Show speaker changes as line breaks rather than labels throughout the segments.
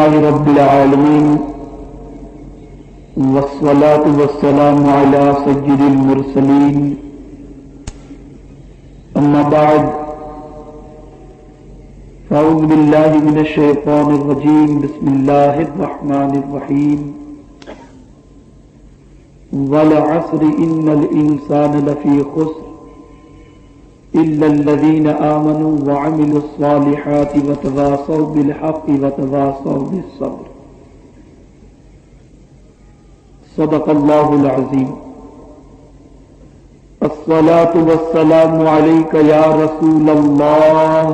لله رب العالمين والصلاة والسلام على سيد المرسلين أما بعد فأعوذ بالله من الشيطان الرجيم بسم الله الرحمن الرحيم والعصر إن الإنسان لفي خسر إلا الذين آمنوا وعملوا الصالحات وتواصوا بالحق وتواصوا بالصبر صدق الله العظيم. الصلاة والسلام عليك يا رسول الله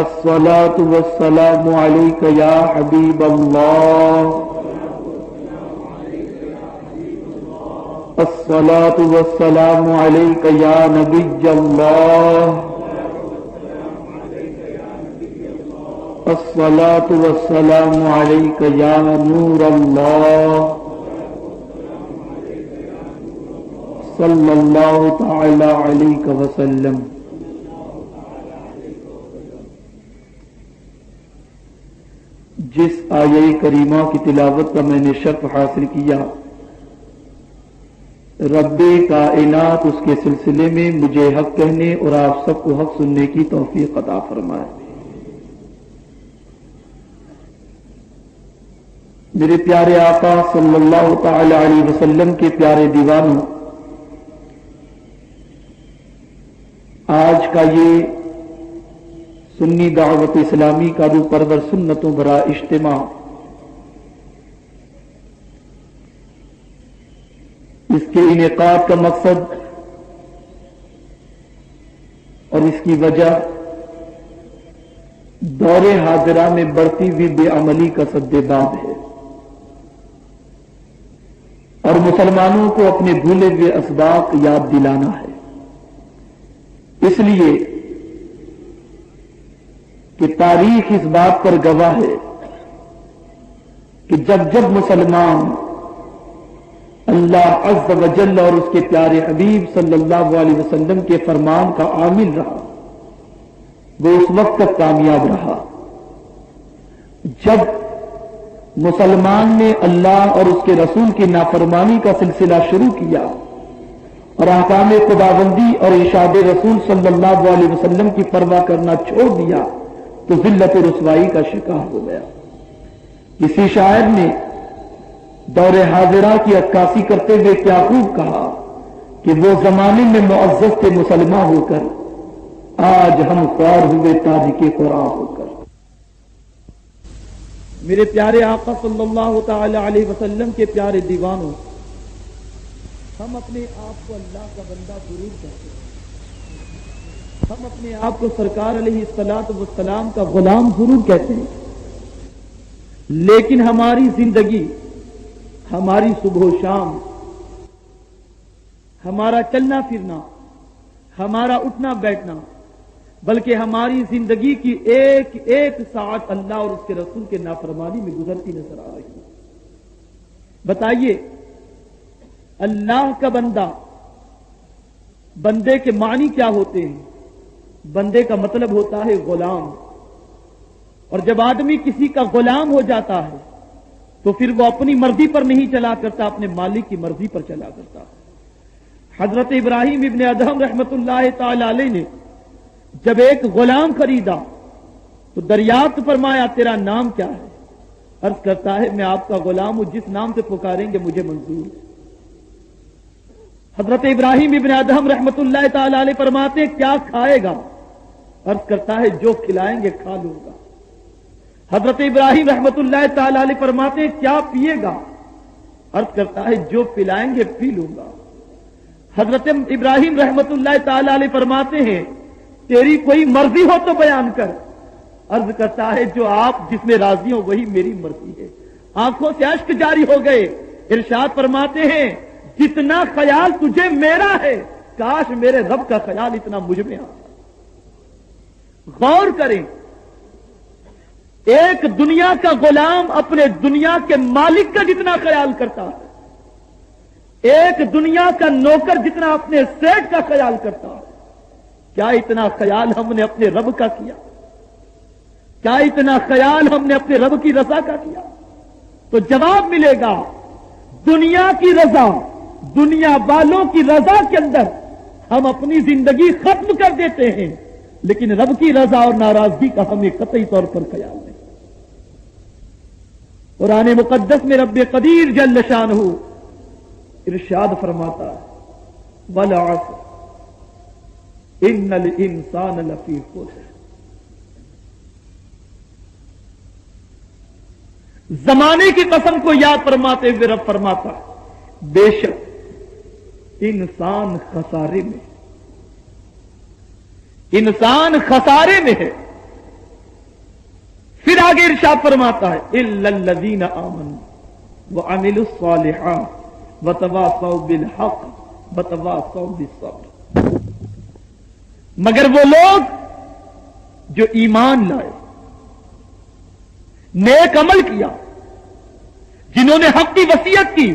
الصلاة والسلام عليك يا حبيب الله الصلاة والسلام عليك يا نبي الله الصلاة والسلام عليك يا نور الله صلى الله تعالى عليك وسلم. جس آیہ کریمہ کی تلاوت کا میں نے شرف حاصل کیا، رب کائنات اس کے سلسلے میں مجھے حق کہنے اور آپ سب کو حق سننے کی توفیق عطا فرمائے. میرے پیارے آقا صلی اللہ تعالی علیہ وسلم کے پیارے دیوانوں، آج کا یہ سنی دعوت اسلامی کا روح پرور سنتوں بھرا اجتماع اس کے انعقاد کا مقصد اور اس کی وجہ دور حاضرہ میں بڑھتی ہوئی بے عملی کا سدباب ہے اور مسلمانوں کو اپنے بھولے ہوئے اسباق یاد دلانا ہے. اس لیے کہ تاریخ اس بات پر گواہ ہے کہ جب جب مسلمان اللہ عز و جل اور اس کے پیارے حبیب صلی اللہ علیہ وسلم کے فرمان کا عامل رہا، وہ اس وقت تک کامیاب رہا جب مسلمان نے اللہ اور اس کے رسول کی نافرمانی کا سلسلہ شروع کیا اور احکام خداوندی اور ارشاد رسول صلی اللہ علیہ وسلم کی پرواہ کرنا چھوڑ دیا تو ذلت و رسوائی کا شکار ہو گیا. کسی شاعر نے دور حاضرہ کی عکاسی کرتے ہوئے کیا خوب کہا کہ وہ زمانے میں معزز تھے مسلمان ہو کر، آج ہم خوار ہوئے تارک قرآن ہو کر. میرے پیارے آقا صلی اللہ تعالی علیہ وسلم کے پیارے دیوانوں، ہم اپنے آپ کو اللہ کا بندہ ضرور کہتے ہیں، ہم اپنے آپ کو سرکار علیہ الصلوۃ والسلام کا غلام ضرور کہتے ہیں، لیکن ہماری زندگی، ہماری صبح و شام، ہمارا چلنا پھرنا، ہمارا اٹھنا بیٹھنا، بلکہ ہماری زندگی کی ایک ایک ساعت اللہ اور اس کے رسول کے نافرمانی میں گزرتی نظر آ رہی ہے. بتائیے، اللہ کا بندہ، بندے کے معنی کیا ہوتے ہیں؟ بندے کا مطلب ہوتا ہے غلام، اور جب آدمی کسی کا غلام ہو جاتا ہے تو پھر وہ اپنی مرضی پر نہیں چلا کرتا، اپنے مالک کی مرضی پر چلا کرتا ہے. حضرت ابراہیم ابن ادہم رحمت اللہ تعالی علیہ نے جب ایک غلام خریدا تو دریافت فرمایا تیرا نام کیا ہے؟ عرض کرتا ہے میں آپ کا غلام ہوں، جس نام سے پکاریں گے مجھے منظور ہے. حضرت ابراہیم ابن ادہم رحمت اللہ تعالی علیہ فرماتے ہیں کیا کھائے گا؟ عرض کرتا ہے جو کھلائیں گے کھا لوں گا. حضرت ابراہیم رحمت اللہ تعالی علیہ فرماتے ہیں کیا پیے گا؟ عرض کرتا ہے جو پلائیں گے پی لوں گا. حضرت ابراہیم رحمت اللہ تعالی علیہ فرماتے ہیں تیری کوئی مرضی ہو تو بیان کر. عرض کرتا ہے جو آپ جس میں راضی ہو وہی میری مرضی ہے. آنکھوں سے اشک جاری ہو گئے. ارشاد فرماتے ہیں جتنا خیال تجھے میرا ہے کاش میرے رب کا خیال اتنا مجھ میں آتا. غور کریں، ایک دنیا کا غلام اپنے دنیا کے مالک کا جتنا خیال کرتا ہے، ایک دنیا کا نوکر جتنا اپنے سیٹ کا خیال کرتا ہے، کیا اتنا خیال ہم نے اپنے رب کا کیا؟ کیا اتنا خیال ہم نے اپنے رب کی رضا کا کیا؟ تو جواب ملے گا دنیا کی رضا، دنیا والوں کی رضا کے اندر ہم اپنی زندگی ختم کر دیتے ہیں، لیکن رب کی رضا اور ناراضگی کا ہمیں قطعی طور پر خیال نہیں۔ قرآن مقدس میں رب قدیر جل شانہ ارشاد فرماتا وَالْعَصْرِ إِنَّ الْإِنسَانَ لَفِي خُسْرٍ، زمانے کی قسم کو یاد فرماتے ہوئے رب فرماتا بے شک انسان خسارے میں، انسان خسارے میں ہے۔ پھر آگے ارشاد فرماتا ہے إِلَّا الَّذِينَ آمَنُوا وَعَمِلُوا الصَّالِحَاتِ وَتَوَاصَوْا بِالْحَقِّ وَتَوَاصَوْا بِالصَّبْرِ، مگر وہ لوگ جو ایمان لائے، نیک عمل کیا، جنہوں نے حق کی وصیت کی،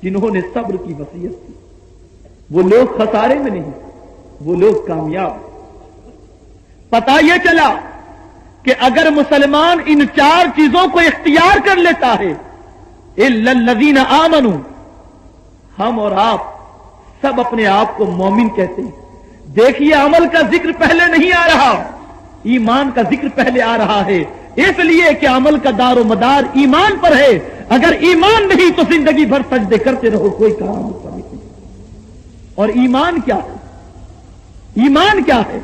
جنہوں نے صبر کی وصیت کی، وہ لوگ خسارے میں نہیں، وہ لوگ کامیاب۔ پتہ یہ چلا کہ اگر مسلمان ان چار چیزوں کو اختیار کر لیتا ہے، الا الذین آمنوا، ہم اور آپ سب اپنے آپ کو مومن کہتے ہیں۔ دیکھیے عمل کا ذکر پہلے نہیں آ رہا، ایمان کا ذکر پہلے آ رہا ہے، اس لیے کہ عمل کا دار و مدار ایمان پر ہے۔ اگر ایمان نہیں تو زندگی بھر سجدے کرتے رہو، کوئی کام نہیں۔ اور ایمان کیا ہے؟ ایمان کیا ہے؟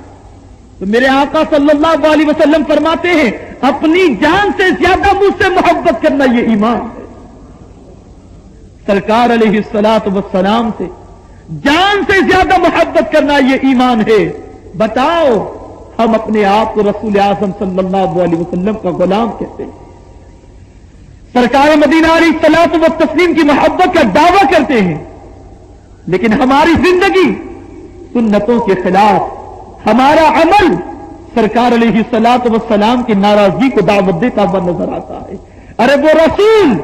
تو میرے آقا صلی اللہ علیہ وسلم فرماتے ہیں اپنی جان سے زیادہ مجھ سے محبت کرنا یہ ایمان ہے۔ سرکار علیہ الصلوۃ والسلام سے جان سے زیادہ محبت کرنا یہ ایمان ہے۔ بتاؤ ہم اپنے آپ کو رسول اعظم صلی اللہ علیہ وسلم کا غلام کہتے ہیں، سرکار مدینہ علیہ الصلوۃ والتسلیم کی محبت کا دعویٰ کرتے ہیں، لیکن ہماری زندگی سنتوں کے خلاف، ہمارا عمل سرکار علیہ الصلوۃ والسلام کی ناراضگی کو دعوت دیتا ہوا نظر آتا ہے۔ ارے وہ رسول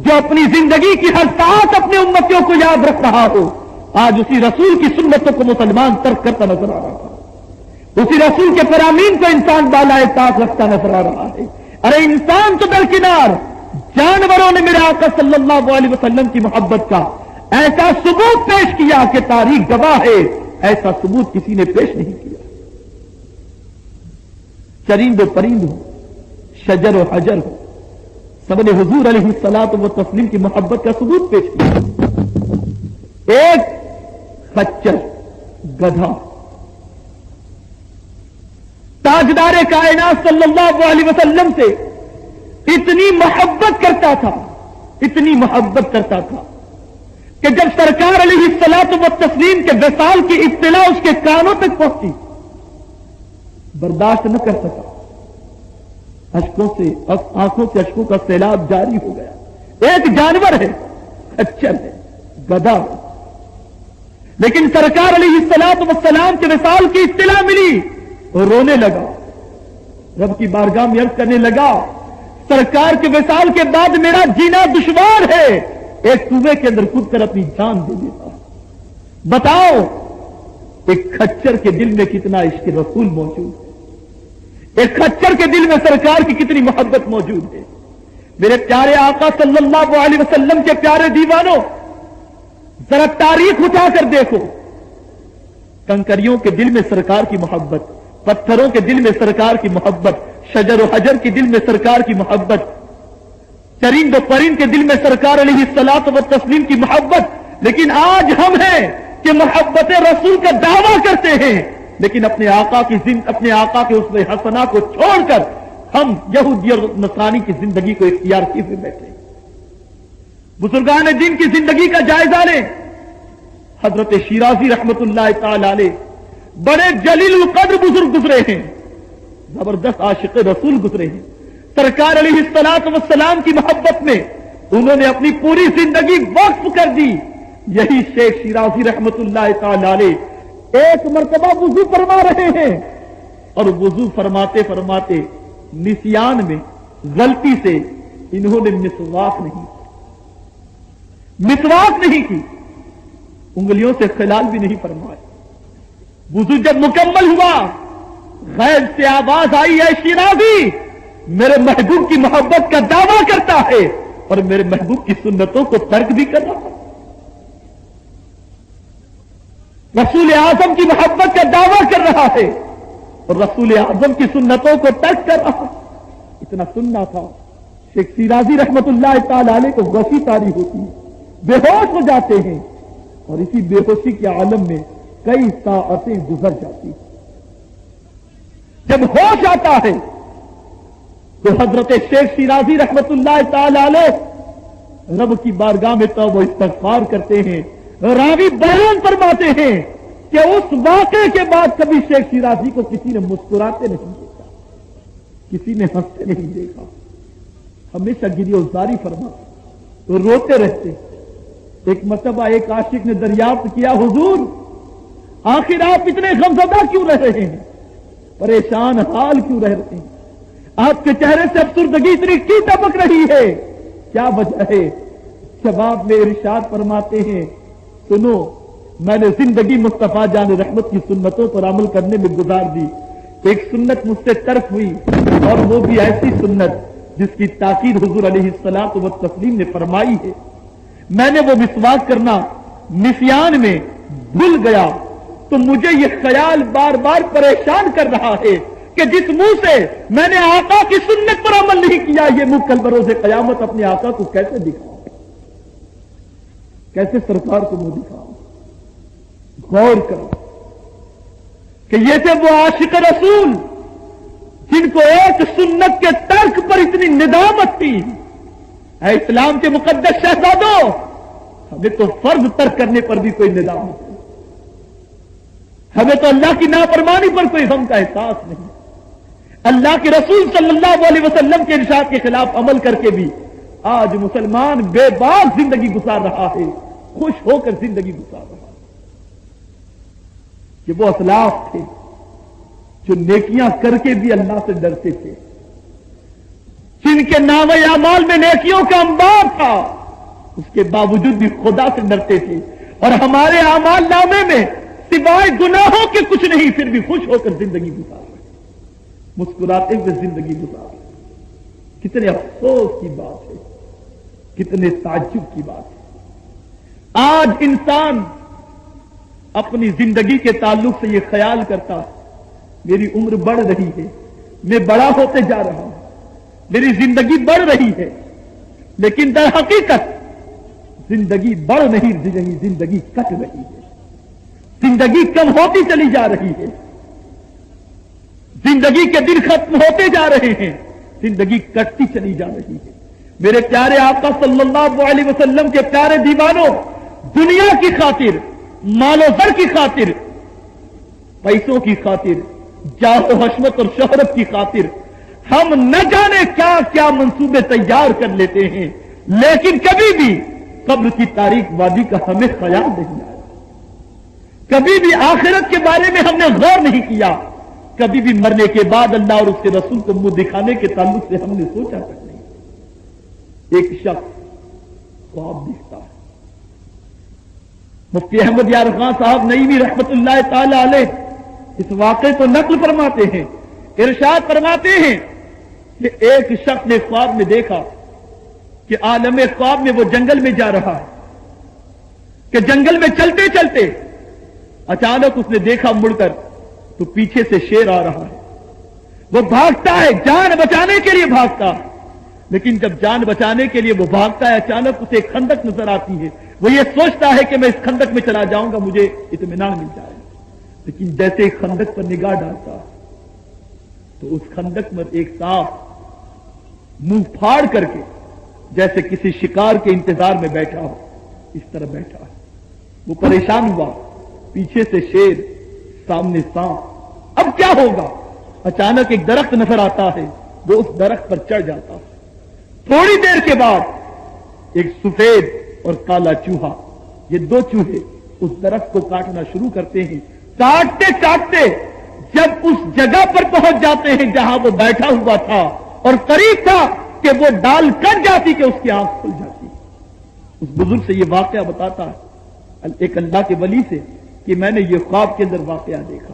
جو اپنی زندگی کی ہر ساتھ اپنے امتیوں کو یاد رکھ رہا ہو، آج اسی رسول کی سنتوں کو مسلمان ترک کرتا نظر آ رہا ہے، اسی رسول کے فرامین کو انسان بالائے طاق رکھتا نظر آ رہا ہے۔ ارے انسان تو درکنار، جانوروں نے میرے آقا صلی اللہ علیہ وسلم کی محبت کا ایسا ثبوت پیش کیا کہ تاریخ گواہ ہے، ایسا ثبوت کسی نے پیش نہیں کیا۔ چرند و پرند ہو، شجر و حجر ہو، سب نے حضور علیہ الصلوۃ والتسلیم کی محبت کا ثبوت پیش کیا۔ ایک خچر گدھا تاجدار کائنات صلی اللہ علیہ وسلم سے اتنی محبت کرتا تھا، اتنی محبت کرتا تھا کہ جب سرکار علیہ الصلوۃ والتسلیم کے وصال کی اطلاع اس کے کانوں تک پہنچی، برداشت نہ کر سکا، آنکھوں سے اشکوں کا سیلاب جاری ہو گیا۔ ایک جانور ہے، خچر ہے، گدھا ہے، لیکن سرکار علیہ الصلوۃ والسلام کے وصال کی اطلاع ملی اور رونے لگا، رب کی بارگاہ میں عرض کرنے لگا سرکار کے وصال کے بعد میرا جینا دشوار ہے، ایک کنویں کے اندر کود کر اپنی جان دے دیتا۔ بتاؤ ایک خچر کے دل میں کتنا عشق رسول موجود ہے، ایک خچر کے دل میں سرکار کی کتنی محبت موجود ہے۔ میرے پیارے آقا صلی اللہ علیہ وسلم کے پیارے دیوانوں، ذرا تاریخ اٹھا کر دیکھو، کنکریوں کے دل میں سرکار کی محبت، پتھروں کے دل میں سرکار کی محبت، شجر و حجر کے دل میں سرکار کی محبت، چرند و پرند کے دل میں سرکار علیہ الصلوۃ والتسلیم کی محبت۔ لیکن آج ہم ہیں کہ محبت رسول کا دعویٰ کرتے ہیں، لیکن اپنے آقا کے اسوہ حسنہ کو چھوڑ کر ہم یہودی اور نصرانی کی زندگی کو اختیار کیے ہوئے بیٹھے ہیں۔ بزرگان دین کی زندگی کا جائزہ لیں۔ حضرت شیرازی رحمت اللہ تعالی علیہ بڑے جلیل القدر بزرگ گزرے ہیں، زبردست عاشق رسول گزرے ہیں۔ سرکار علیہ الصلوۃ والسلام کی محبت میں انہوں نے اپنی پوری زندگی وقف کر دی۔ یہی شیخ شیرازی رحمت اللہ تعالی علیہ ایک مرتبہ وضو فرما رہے ہیں اور وضو فرماتے فرماتے نسیان میں غلطی سے انہوں نے مسواک نہیں کی، انگلیوں سے خلال بھی نہیں فرمایا۔ وضو جب مکمل ہوا غیب سے آواز آئی ہے شیرازی میرے محبوب کی محبت کا دعویٰ کرتا ہے اور میرے محبوب کی سنتوں کو ترک بھی کر رہا ہے. رسول اعظم کی محبت کا دعویٰ کر رہا ہے اور رسول اعظم کی سنتوں کو ترک کر رہا ہے. اتنا سننا تھا. شیخ شیرازی رحمت اللہ تعالی علیہ کو وحی طاری ہوتی ہے, بے ہوش ہو جاتے ہیں اور اسی بے ہوشی کے عالم میں کئی ساعتیں گزر جاتی ہیں. جب ہوش آتا ہے تو حضرت شیخ شیرازی رحمت اللہ تعالی علیہ رب کی بارگاہ میں توبہ استغفار کرتے ہیں. راوی بیان فرماتے ہیں کہ اس واقعے کے بعد کبھی شیخ شیرازی کو کسی نے مسکراتے نہیں دیکھا, کسی نے ہنستے نہیں دیکھا. ہمیشہ گریزاری فرماتے, روتے رہتے. ایک مرتبہ ایک عاشق نے دریافت کیا, حضور آخر آپ اتنے غمزدہ کیوں رہ رہے ہیں, پریشان حال کیوں رہ رہے ہیں, آپ کے چہرے سے افسردگی اتنی کی ٹپک رہی ہے, کیا وجہ ہے؟ جواب میں ارشاد فرماتے ہیں, سنو میں نے زندگی مصطفیٰ جان رحمت کی سنتوں پر عمل کرنے میں گزار دی. ایک سنت مجھ سے ترک ہوئی اور وہ بھی ایسی سنت جس کی تاکید حضور علیہ الصلوۃ والتسلیم نے فرمائی ہے. میں نے وہ مسواک کرنا نسیان میں بھول گیا تو مجھے یہ خیال بار بار پریشان کر رہا ہے کہ جس منہ سے میں نے آقا کی سنت پر عمل نہیں کیا, یہ منہ کل بروز قیامت اپنے آقا کو کیسے دکھاؤں, کیسے سرکار کو منہ دکھاؤں. غور کرو کہ یہ تھے وہ عاشق رسول جن کو ایک سنت کے ترک پر اتنی ندامت تھی. اے اسلام کے مقدس شہزادوں, ہمیں تو فرض ترک کرنے پر بھی کوئی ندامت نہیں, ہمیں تو اللہ کی نافرمانی پر کوئی غم کا احساس نہیں. اللہ کے رسول صلی اللہ علیہ وسلم کے ارشاد کے خلاف عمل کر کے بھی آج مسلمان بے باک زندگی گزار رہا ہے, خوش ہو کر زندگی گزار رہا ہے. کہ وہ اسلاف تھے جو نیکیاں کر کے بھی اللہ سے ڈرتے تھے, جن کے نام اعمال میں نیکیوں کا انبار تھا, اس کے باوجود بھی خدا سے ڈرتے تھے. اور ہمارے اعمال نامے میں سوائے گناہوں کے کچھ نہیں, پھر بھی خوش ہو کر زندگی گزار رہے, مسکراتے ہوئے زندگی گزار رہے. کتنے افسوس کی بات ہے, کتنے تعجب کی بات ہے. آج انسان اپنی زندگی کے تعلق سے یہ خیال کرتا میری عمر بڑھ رہی ہے, میں بڑا ہوتے جا رہا ہوں, میری زندگی بڑھ رہی ہے, لیکن در حقیقت زندگی بڑھ نہیں رہی, زندگی کٹ رہی ہے. زندگی کم ہوتی چلی جا رہی ہے, زندگی کے دن ختم ہوتے جا رہے ہیں, زندگی کٹتی چلی جا رہی ہے. میرے پیارے آقا صلی اللہ علیہ وسلم کے پیارے دیوانوں, دنیا کی خاطر, مال و زر کی خاطر, پیسوں کی خاطر, جاہ و حشمت اور شہرت کی خاطر ہم نہ جانے کیا کیا منصوبے تیار کر لیتے ہیں, لیکن کبھی بھی قبر کی تاریک وادی کا ہمیں خیال نہیں آیا, کبھی بھی آخرت کے بارے میں ہم نے غور نہیں کیا, کبھی بھی مرنے کے بعد اللہ اور اس کے رسول کو منہ دکھانے کے تعلق سے ہم نے سوچا تک نہیں. ایک شخص خواب دیکھتا ہے. مفتی احمد یار خان صاحب نعیمی رحمت اللہ تعالی علیہ اس واقعے کو نقل فرماتے ہیں, ارشاد فرماتے ہیں کہ ایک شخص نے خواب میں دیکھا کہ عالم خواب میں وہ جنگل میں جا رہا ہے, کہ جنگل میں چلتے چلتے اچانک اس نے دیکھا مڑ کر تو پیچھے سے شیر آ رہا ہے. وہ بھاگتا ہے, جان بچانے کے لیے بھاگتا ہے, لیکن جب جان بچانے کے لیے وہ بھاگتا ہے اچانک اسے ایک خندق نظر آتی ہے. وہ یہ سوچتا ہے کہ میں اس خندق میں چلا جاؤں گا, مجھے اطمینان مل جائے گا, لیکن جیسے ایک خندق پر نگاہ ڈالتا تو اس خندق میں ایک سانپ منہ پھاڑ کر کے جیسے کسی شکار کے انتظار میں بیٹھا ہو اس طرح بیٹھا ہے. وہ پریشان ہوا, پیچھے سے شیر, سامنے سانپ, اب کیا ہوگا؟ اچانک ایک درخت نظر آتا ہے, وہ اس درخت پر چڑھ جاتا ہے. تھوڑی دیر کے بعد ایک سفید اور کالا چوہا, یہ دو چوہے اس درخت کو کاٹنا شروع کرتے ہیں. کاٹتے کاٹتے جب اس جگہ پر پہنچ جاتے ہیں جہاں وہ بیٹھا ہوا تھا اور قریب تھا کہ وہ ڈال کٹ جاتی کہ اس کی آنکھ کھل جاتی. اس بزرگ سے یہ واقعہ بتاتا ہے ایک اللہ کے ولی سے کہ میں نے یہ خواب کے اندر واقعہ دیکھا.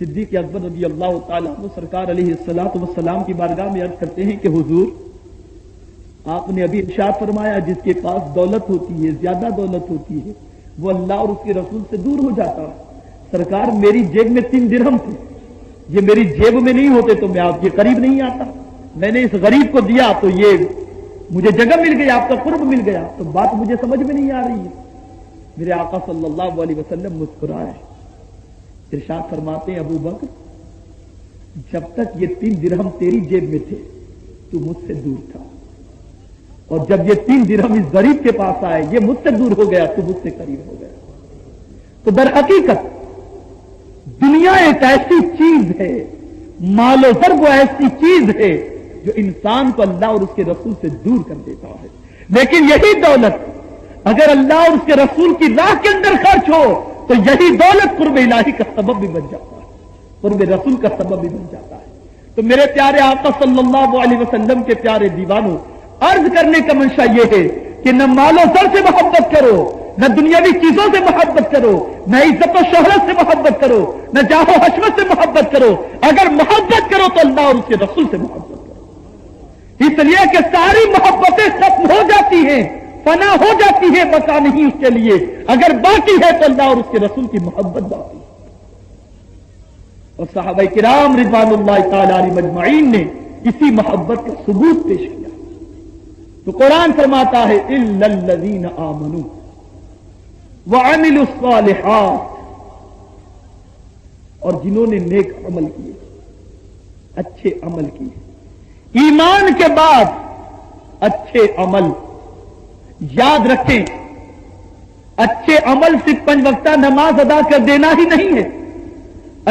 صدیق اکبر رضی اللہ تعالیٰ عنہ سرکار علیہ الصلوۃ والسلام کی بارگاہ میں عرض کرتے ہیں کہ حضور آپ نے ابھی ارشاد فرمایا جس کے پاس دولت ہوتی ہے، زیادہ دولت ہوتی ہے، وہ اللہ اور اس کے رسول سے دور ہو جاتا ہے۔ سرکار میری جیب میں 3 درہم تھے، یہ میری جیب میں نہیں ہوتے تو میں آپ کے قریب نہیں آتا، میں نے اس غریب کو دیا تو یہ مجھے جگہ مل گئی، آپ کا قرب مل گیا، تو بات مجھے سمجھ میں نہیں آ رہی ہے۔ میرے آقا صلی اللہ علیہ وسلم مسکرائے، ارشاد فرماتے ہیں ابو بکر جب تک یہ 3 درہم تیری جیب میں تھے تو مجھ سے دور تھا، اور جب یہ 3 درہم اس غریب کے پاس آئے یہ مجھ سے دور ہو گیا تو مجھ سے قریب ہو گیا۔ تو در حقیقت دنیا ایک ایسی چیز ہے، مال و زر وہ ایسی چیز ہے جو انسان کو اللہ اور اس کے رسول سے دور کر دیتا ہے، لیکن یہی دولت اگر اللہ اور اس کے رسول کی راہ کے اندر خرچ ہو تو یہی دولت قرب الہی کا سبب بھی بن جاتا ہے، قرب رسول کا سبب بھی بن جاتا ہے۔ تو میرے پیارے آقا صلی اللہ علیہ وسلم کے پیارے دیوانوں، عرض کرنے کا منشا یہ ہے کہ نہ مال و زر سے محبت کرو، نہ دنیاوی چیزوں سے محبت کرو، نہ عزت و شہرت سے محبت کرو، نہ جاہ و حشمت سے محبت کرو، اگر محبت کرو تو اللہ اور اس کے رسول سے محبت کرو، اس لیے کہ ساری محبتیں ختم ہو جاتی ہیں، فنا ہو جاتی ہے، بقا نہیں اس کے لیے، اگر باقی ہے تو اللہ اور اس کے رسول کی محبت باقی ہے۔ اور صحابہ کرام رضوان اللہ تعالی علیہم اجمعین نے اسی محبت کا ثبوت پیش کیا۔ تو قرآن فرماتا ہے الا الذین آمنوا وعملوا الصالحات، اور جنہوں نے نیک عمل کیے، اچھے عمل کیے، ایمان کے بعد اچھے عمل۔ یاد رکھیں اچھے عمل صرف 5 وقتہ نماز ادا کر دینا ہی نہیں ہے،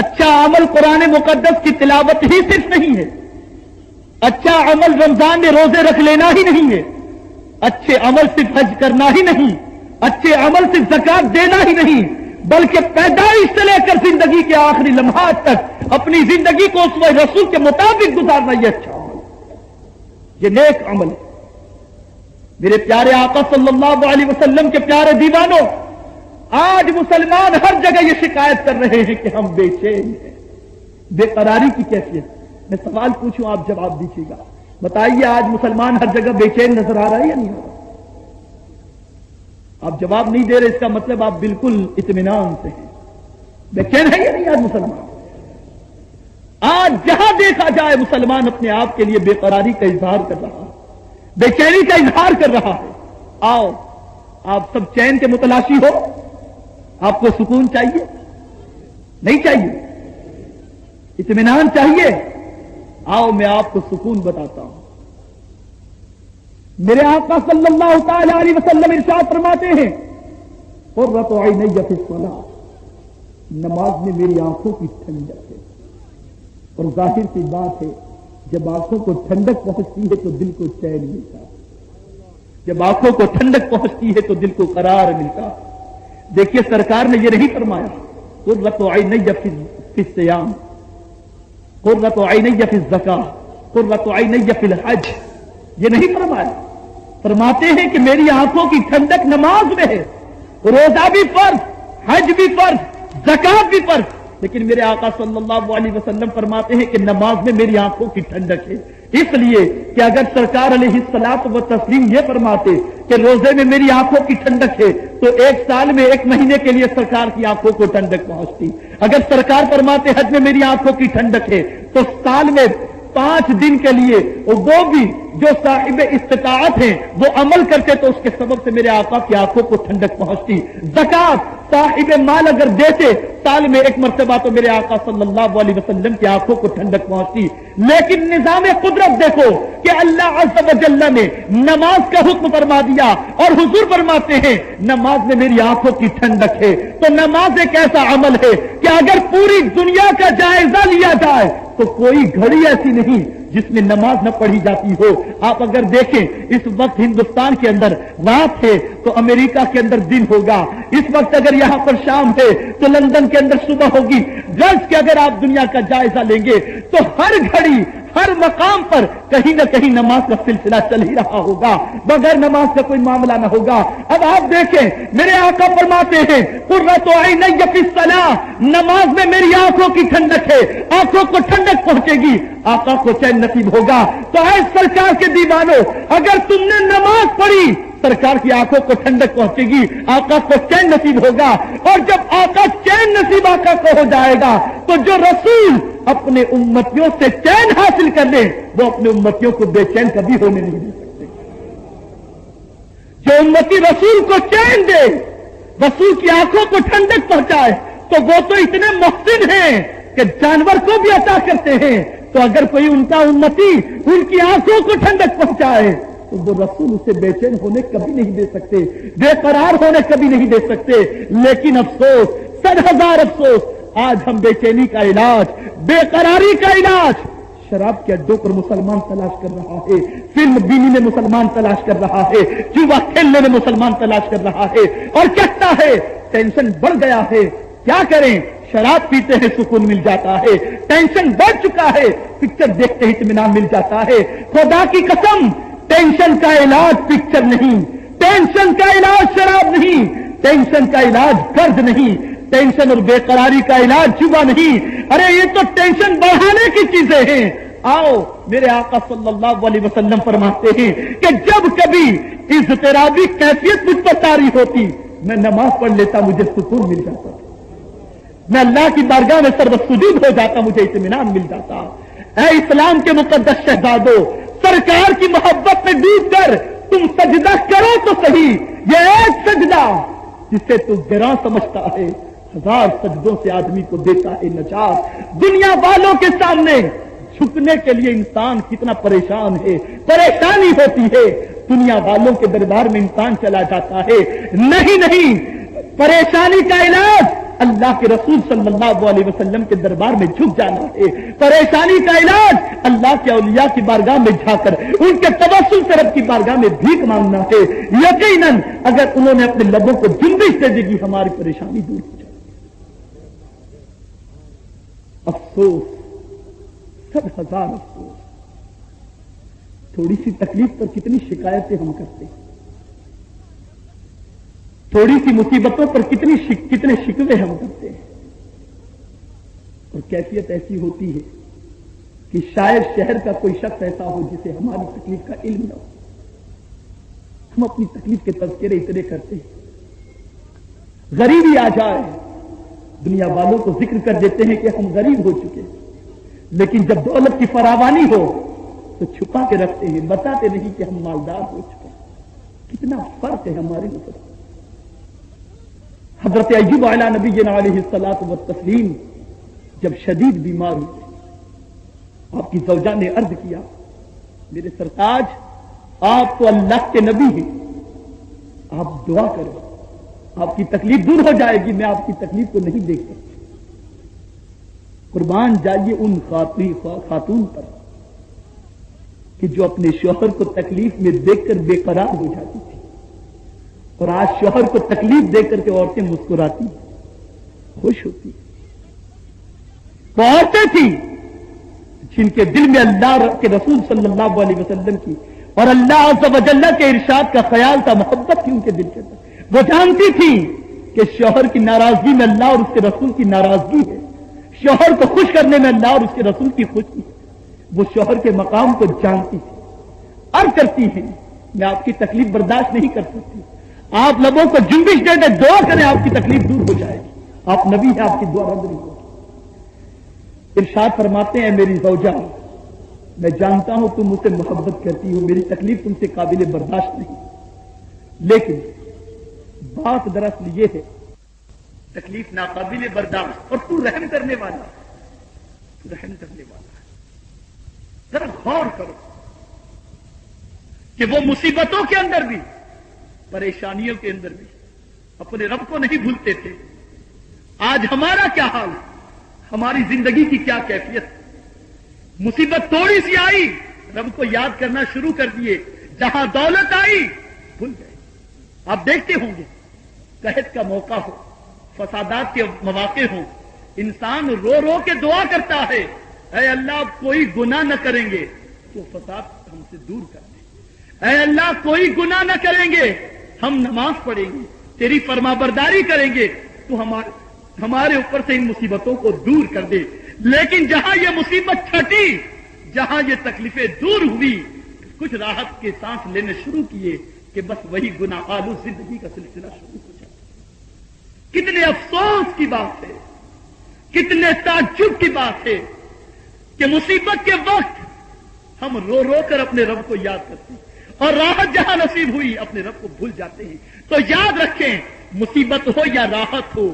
اچھا عمل قرآن مقدس کی تلاوت ہی صرف نہیں ہے، اچھا عمل رمضان میں روزے رکھ لینا ہی نہیں ہے، اچھے عمل صرف حج کرنا ہی نہیں، اچھے عمل صرف زکات دینا ہی نہیں، بلکہ پیدائش سے لے کر زندگی کے آخری لمحات تک اپنی زندگی کو اسوہ رسول کے مطابق گزارنا، یہ اچھا عمل، یہ نیک عمل ہے۔ میرے پیارے آقا صلی اللہ علیہ وسلم کے پیارے دیوانوں، آج مسلمان ہر جگہ یہ شکایت کر رہے ہیں کہ ہم بے چین ہیں، بے قراری کی کیفیت۔ میں سوال پوچھوں آپ جواب دیجیے گا، بتائیے آج مسلمان ہر جگہ بے چین نظر آ رہا ہے یا نہیں آ رہا؟ آپ جواب نہیں دے رہے، اس کا مطلب آپ بالکل اطمینان سے ہیں۔ بے چین ہے یا نہیں آج مسلمان؟ آج جہاں دیکھا جائے مسلمان اپنے آپ کے لیے بے قراری کا اظہار کر رہا ہے، بے چینی کا اظہار کر رہا ہے۔ آؤ آپ سب چین کے متلاشی ہو، آپ کو سکون چاہیے نہیں چاہیے؟ اطمینان چاہیے؟ آؤ میں آپ کو سکون بتاتا ہوں۔ میرے آقا صلی اللہ تعالی علیہ وسلم ارشاد فرماتے ہیں قرۃ عینی فی الصلاۃ، نماز میں میری آنکھوں کی ٹھنڈک ہے۔ اور ظاہر سی بات ہے جب آنکھوں کو ٹھنڈک پہنچتی ہے تو دل کو چین ملتا ہے، جب آنکھوں کو ٹھنڈک پہنچتی ہے تو دل کو قرار ملتا ہے۔ دیکھیے سرکار نے یہ نہیں فرمایا قرۃ عینی فی الصیام، قرۃ عینی فی الزکاۃ، قرۃ عینی فی الحج، یہ نہیں فرمایا۔ فرماتے ہیں کہ میری آنکھوں کی ٹھنڈک نماز میں ہے، روزہ بھی فرض، حج بھی فرض، زکات بھی فرض، لیکن میرے آقا صلی اللہ علیہ وسلم فرماتے ہیں کہ نماز میں میری آنکھوں کی ٹھنڈک ہے، اس لیے کہ اگر سرکار علیہ الصلوۃ والتسلیم یہ فرماتے کہ روزے میں میری آنکھوں کی ٹھنڈک ہے تو 1 سال میں 1 مہینے کے لیے سرکار کی آنکھوں کو ٹھنڈک پہنچتی۔ اگر سرکار فرماتے حج میں میری آنکھوں کی ٹھنڈک ہے تو سال میں 5 دن کے لیے وہ بھی جو صاحب استطاعت ہیں وہ عمل کرتے تو اس کے سبب سے میرے آقا کی آنکھوں کو ٹھنڈک پہنچتی۔ زکات صاحب مال اگر دیتے سال میں 1 مرتبہ تو میرے آقا صلی اللہ علیہ وسلم کی آنکھوں کو ٹھنڈک پہنچتی۔ لیکن نظام قدرت دیکھو کہ اللہ عز و جل نے نماز کا حکم فرما دیا اور حضور فرماتے ہیں نماز میں میری آنکھوں کی ٹھنڈک ہے۔ تو نماز ایک ایسا عمل ہے کہ اگر پوری دنیا کا جائزہ لیا جائے تو کوئی گھڑی ایسی نہیں جس میں نماز نہ پڑھی جاتی ہو۔ آپ اگر دیکھیں اس وقت ہندوستان کے اندر رات ہے تو امریکہ کے اندر دن ہوگا، اس وقت اگر یہاں پر شام ہے تو لندن کے اندر صبح ہوگی۔ غرض کہ اگر آپ دنیا کا جائزہ لیں گے تو ہر گھڑی ہر مقام پر کہیں نہ کہیں نماز کا سلسلہ چل ہی رہا ہوگا، بغیر نماز کا کوئی معاملہ نہ ہوگا۔ اب آپ دیکھیں میرے آقا فرماتے ہیں قرۃ عینی فی الصلاۃ، نماز میں میری آنکھوں کی ٹھنڈک ہے، آنکھوں کو ٹھنڈک پہنچے گی، آقا کو چین نصیب ہوگا۔ تو اے سرکار کے دیوانوں، اگر تم نے نماز پڑھی سرکار کی آنکھوں کو ٹھنڈک پہنچے گی، آقا کو چین نصیب ہوگا، اور جب آقا چین نصیب آقا کو ہو جائے گا تو جو رسول اپنے امتیوں سے چین حاصل کر لے وہ اپنے امتیوں کو بے چین کبھی ہونے نہیں دے سکتے۔ جو امتی رسول کو چین دے، رسول کی آنکھوں کو ٹھنڈک پہنچائے، تو وہ تو اتنے محسن ہیں کہ جانور کو بھی عطا کرتے ہیں۔ تو اگر کوئی ان کا امتی ان کی آنکھوں کو ٹھنڈک پہنچائے تو وہ رسول اسے بے چین ہونے کبھی نہیں دے سکتے، بے قرار ہونے کبھی نہیں دے سکتے۔ لیکن افسوس، 100,000 افسوس، آج ہم بے چینی کا علاج، بے قراری کا علاج شراب کے اڈوں پر مسلمان تلاش کر رہا ہے، فلم بینی میں مسلمان تلاش کر رہا ہے، جوا کھیلنے میں مسلمان تلاش کر رہا ہے، اور کہتا ہے ٹینشن بڑھ گیا ہے، کیا کریں؟ شراب پیتے ہیں سکون مل جاتا ہے، ٹینشن بڑھ چکا ہے، پکچر دیکھتے ہی اطمینان مل جاتا ہے۔ خدا کی قسم، ٹینشن کا علاج پکچر نہیں، ٹینشن کا علاج شراب نہیں، ٹینشن کا علاج قرض نہیں، ٹینشن اور بے قراری کا علاج جوا نہیں۔ ارے یہ تو ٹینشن بڑھانے کی چیزیں ہیں۔ آؤ میرے آقا صلی اللہ علیہ وسلم فرماتے ہیں کہ جب کبھی اضطرابی کیفیت مجھ پر طاری ہوتی، میں نماز پڑھ لیتا، مجھے سکون مل جاتا، میں اللہ کی بارگاہ میں سربسجود ہو جاتا، مجھے اطمینان مل جاتا۔ اے اسلام کے مقدس شہزادوں، سرکار کی محبت میں ڈوب کر تم سجدہ کرو تو صحیح، یہ ایک سجدہ جسے تو گراں سمجھتا ہے 1000 سجدوں سے آدمی کو دیتا ہے نجات۔ دنیا والوں کے سامنے جھکنے کے لیے انسان کتنا پریشان ہے، پریشانی ہوتی ہے، دنیا والوں کے دربار میں انسان چلا جاتا ہے۔ نہیں، پریشانی کا علاج اللہ کے رسول صلی اللہ علیہ وسلم کے دربار میں جھک جانا ہے۔ پریشانی کا علاج اللہ کے اولیاء کی بارگاہ میں جا کر ان کے توسل سے رب کی بارگاہ میں بھیک مانگنا ہے۔ یقیناً اگر انہوں نے اپنے لبوں کو جنبش دے دی گی، ہماری پریشانی دور ہو جائے۔ افسوس، 100,000 افسوس، تھوڑی سی تکلیف پر کتنی شکایتیں ہم کرتے ہیں، تھوڑی سی مصیبتوں پر کتنے شکوے ہم کرتے ہیں، اور کیفیت ایسی ہوتی ہے کہ شاید شہر کا کوئی شخص ایسا ہو جسے ہماری تکلیف کا علم نہ ہو۔ ہم اپنی تکلیف کے تذکرے اتنے کرتے ہیں، غریبی آ جائے دنیا والوں کو ذکر کر دیتے ہیں کہ ہم غریب ہو چکے، لیکن جب دولت کی فراوانی ہو تو چھپا کے رکھتے ہیں، بتاتے نہیں کہ ہم مالدار ہو چکے۔ کتنا فرق ہے ہمارے اوپر۔ حضرت ایوب علیہ نبینا علیہ الصلوۃ والتسلیم جب شدید بیمار ہوئے، آپ کی زوجہ نے عرض کیا، میرے سرتاج آپ تو اللہ کے نبی ہیں، آپ دعا کرو، آپ کی تکلیف دور ہو جائے گی، میں آپ کی تکلیف کو نہیں دیکھ سکتی۔ قربان جائیے ان خاتون پر کہ جو اپنے شوہر کو تکلیف میں دیکھ کر بے قرار ہو جاتی تھی، اور آج شوہر کو تکلیف دے کر کے عورتیں مسکراتی، خوش ہوتی۔ وہ عورتیں تھیں جن کے دل میں اللہ کے رسول صلی اللہ علیہ وسلم کی اور اللہ عز و جل کے ارشاد کا خیال تھا، محبت تھی ان کے دل کے اندر۔ وہ جانتی تھی کہ شوہر کی ناراضگی میں اللہ اور اس کے رسول کی ناراضگی ہے، شوہر کو خوش کرنے میں اللہ اور اس کے رسول کی خوشی ہے۔ وہ شوہر کے مقام کو جانتی تھی، عرض کرتی ہیں میں آپ کی تکلیف برداشت نہیں کر سکتی، آپ لبوں کو جنبش دے دیں، دعا کریں، آپ کی تکلیف دور ہو جائے گی، آپ نبی ہیں، آپ کی دعا رد نہیں ہوگی۔ ارشاد فرماتے ہیں میری زوجہ، میں جانتا ہوں تم مجھ سے محبت کرتی ہو، میری تکلیف تم سے قابل برداشت نہیں، لیکن بات دراصل یہ ہے تکلیف ناقابل برداشت، اور تو رحم کرنے والا، تو رحم کرنے والا ہے۔ ذرا غور کرو کہ وہ مصیبتوں کے اندر بھی، پریشانیوں کے اندر بھی اپنے رب کو نہیں بھولتے تھے۔ آج ہمارا کیا حال، ہماری زندگی کی کیا کیفیت؟ مصیبت تھوڑی سی آئی، رب کو یاد کرنا شروع کر دیے، جہاں دولت آئی بھول گئے۔ آپ دیکھتے ہوں گے قحط کا موقع ہو، فسادات کے مواقع ہوں، انسان رو رو کے دعا کرتا ہے، اے اللہ کوئی گناہ نہ کریں گے تو فساد ہم سے دور کر دے، اے اللہ کوئی گناہ نہ کریں گے، ہم نماز پڑھیں گے، تیری فرما برداری کریں گے، تو ہمارے اوپر سے ان مصیبتوں کو دور کر دے۔ لیکن جہاں یہ مصیبت چھٹی، جہاں یہ تکلیفیں دور ہوئی، کچھ راحت کے سانس لینے شروع کیے کہ بس وہی گناہ آلو زندگی کا سلسلہ شروع ہو جاتا۔ کتنے افسوس کی بات ہے، کتنے تعجب کی بات ہے کہ مصیبت کے وقت ہم رو رو کر اپنے رب کو یاد کرتے ہیں، اور راحت جہاں نصیب ہوئی اپنے رب کو بھول جاتے ہیں۔ تو یاد رکھیں، مصیبت ہو یا راحت ہو،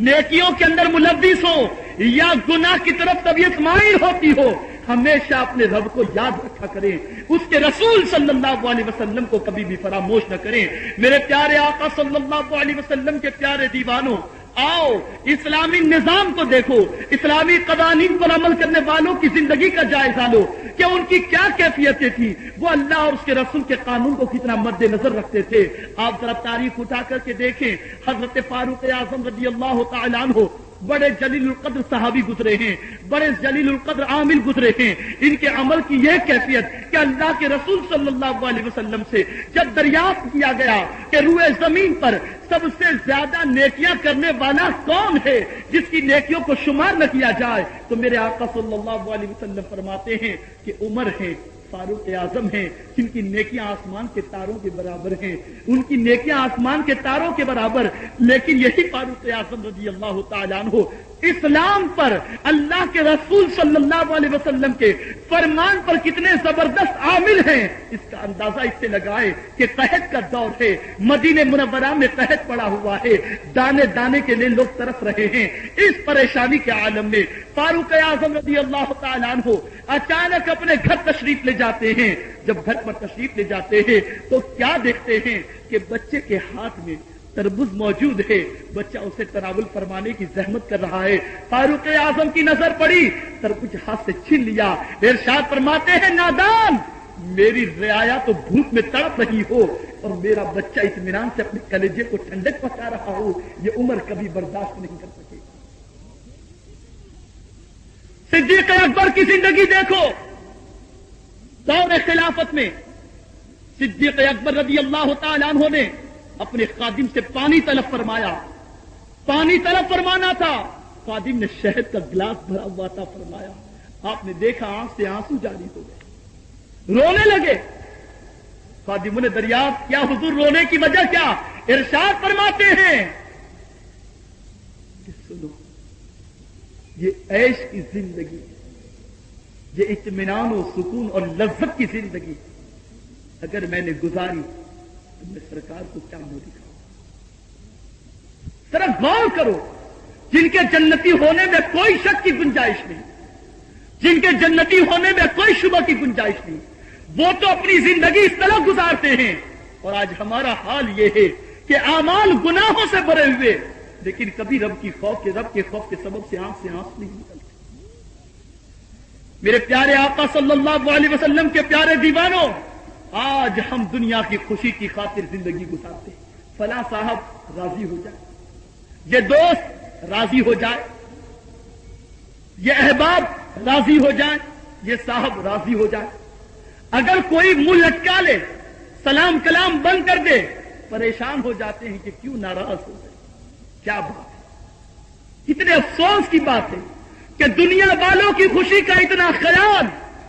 نیکیوں کے اندر ملوث ہو یا گناہ کی طرف طبیعت مائل ہوتی ہو، ہمیشہ اپنے رب کو یاد رکھا کریں، اس کے رسول صلی اللہ علیہ وسلم کو کبھی بھی فراموش نہ کریں۔ میرے پیارے آقا صلی اللہ علیہ وسلم کے پیارے دیوانوں، آؤ اسلامی نظام کو دیکھو، اسلامی قوانین پر عمل کرنے والوں کی زندگی کا جائزہ لو کہ ان کی کیا کیفیتیں تھیں، وہ اللہ اور اس کے رسول کے قانون کو کتنا مد نظر رکھتے تھے۔ آپ ذرا تاریخ اٹھا کر کے دیکھیں، حضرت فاروق اعظم رضی اللہ تعالیٰ عنہ بڑے جلیل القدر صحابی گزرے ہیں، بڑے جلیل القدر عامل گزرے ہیں۔ ان کے عمل کی یہ کیفیت کہ اللہ کے رسول صلی اللہ علیہ وسلم سے جب دریافت کیا گیا کہ روئے زمین پر سب سے زیادہ نیکیاں کرنے والا کون ہے جس کی نیکیوں کو شمار نہ کیا جائے، تو میرے آقا صلی اللہ علیہ وسلم فرماتے ہیں کہ عمر ہے، فاروق اعظم ہیں، جن کی نیکیاں آسمان کے تاروں کے برابر ہیں، ان کی نیکیاں آسمان کے تاروں کے برابر۔ لیکن یہی فاروق اعظم رضی اللہ تعالیٰ عنہ اسلام پر، اللہ کے رسول صلی اللہ علیہ وسلم کے فرمان پر کتنے زبردست عامل ہیں، اس کا اندازہ اس سے لگائے کہ قحط کا دور ہے، مدینہ منورہ میں قحط پڑا ہوا ہے، دانے دانے کے لیے لوگ ترس رہے ہیں۔ اس پریشانی کے عالم میں فاروق اعظم رضی اللہ تعالیٰ عنہ اچانک اپنے گھر تشریف لے جاتے ہیں۔ جب گھر پر تشریف لے جاتے ہیں تو کیا دیکھتے ہیں کہ بچے کے ہاتھ میں تربوز موجود ہے، بچہ اسے تناول فرمانے کی زحمت کر رہا ہے۔ فاروق اعظم کی نظر پڑی، تربوز ہاتھ سے چھین لیا، ارشاد فرماتے ہیں نادان، میری رعایا تو بھوک میں تڑپ رہی ہو اور میرا بچہ اطمینان سے اپنے کلیجے کو ٹھنڈک پکا رہا ہو، یہ عمر کبھی برداشت نہیں کر سکے۔ صدیق اکبر کی زندگی دیکھو، دور خلافت میں صدیق اکبر رضی اللہ تعالیٰ عنہ نے اپنے خادم سے پانی طلب فرمایا، پانی طلب فرمانا تھا، خادم نے شہد کا گلاس بھرا ہوا تھا، فرمایا، آپ نے دیکھا آنکھ سے آنسو جاری ہو گئے، رونے لگے۔ خادموں نے دریافت کیا حضور رونے کی وجہ کیا؟ ارشاد فرماتے ہیں کہ سنو، یہ عیش کی زندگی، یہ اطمینان و سکون اور لذت کی زندگی اگر میں نے گزاری تو میں سرکار کو کیا منہ دکھاؤں؟ ذرا غور کرو، جن کے جنتی ہونے میں کوئی شک کی گنجائش نہیں، جن کے جنتی ہونے میں کوئی شبہ کی گنجائش نہیں، وہ تو اپنی زندگی اس طرح گزارتے ہیں۔ اور آج ہمارا حال یہ ہے کہ اعمال گناہوں سے بھرے ہوئے، لیکن کبھی رب کے خوف کے سبب سے آنکھ نہیں نکلتے۔ میرے پیارے آقا صلی اللہ علیہ وسلم کے پیارے دیوانوں، آج ہم دنیا کی خوشی کی خاطر زندگی گزارتے ہیں، فلاں صاحب راضی ہو جائے، یہ دوست راضی ہو جائے، یہ احباب راضی ہو جائے، یہ صاحب راضی ہو جائے۔ اگر کوئی منہ لٹکا لے، سلام کلام بند کر دے، پریشان ہو جاتے ہیں کہ کیوں ناراض ہو گئے، کیا بات ہے۔ کتنے افسوس کی بات ہے کہ دنیا والوں کی خوشی کا اتنا خیال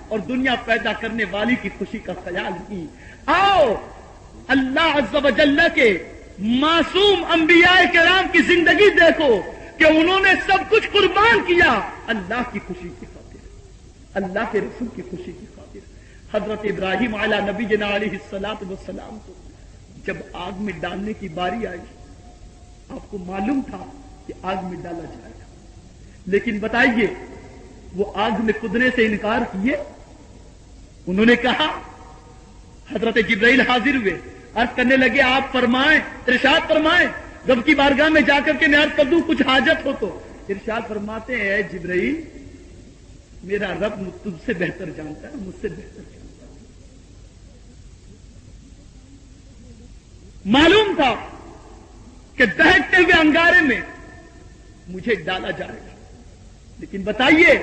اور دنیا پیدا کرنے والی کی خوشی کا خیال نہیں۔ آؤ اللہ عز و جل کے معصوم انبیاء کرام کی زندگی دیکھو کہ انہوں نے سب کچھ قربان کیا اللہ کی خوشی کی خاطر، اللہ کے رسول کی خوشی کی خاطر۔ حضرت ابراہیم علی نبینا علیہ الصلوۃ والسلام کو جب آگ میں ڈالنے کی باری آئی، آپ کو معلوم تھا کہ آگ میں ڈالا جائے گا، لیکن بتائیے وہ آگ میں کودنے سے انکار کیے؟ انہوں نے کہا، حضرت جبرائیل حاضر ہوئے، عرض کرنے لگے آپ فرمائیں، ارشاد فرمائیں، رب کی بارگاہ میں جا کر کے میں عرض کر دوں کچھ حاجت ہو تو؟ ارشاد فرماتے ہیں اے جبرائیل، میرا رب تجھ سے بہتر جانتا ہے، مجھ سے بہتر جانتا ہے۔ معلوم تھا کہ دہتے ہوئے انگارے میں مجھے ڈالا جائے گا، لیکن بتائیے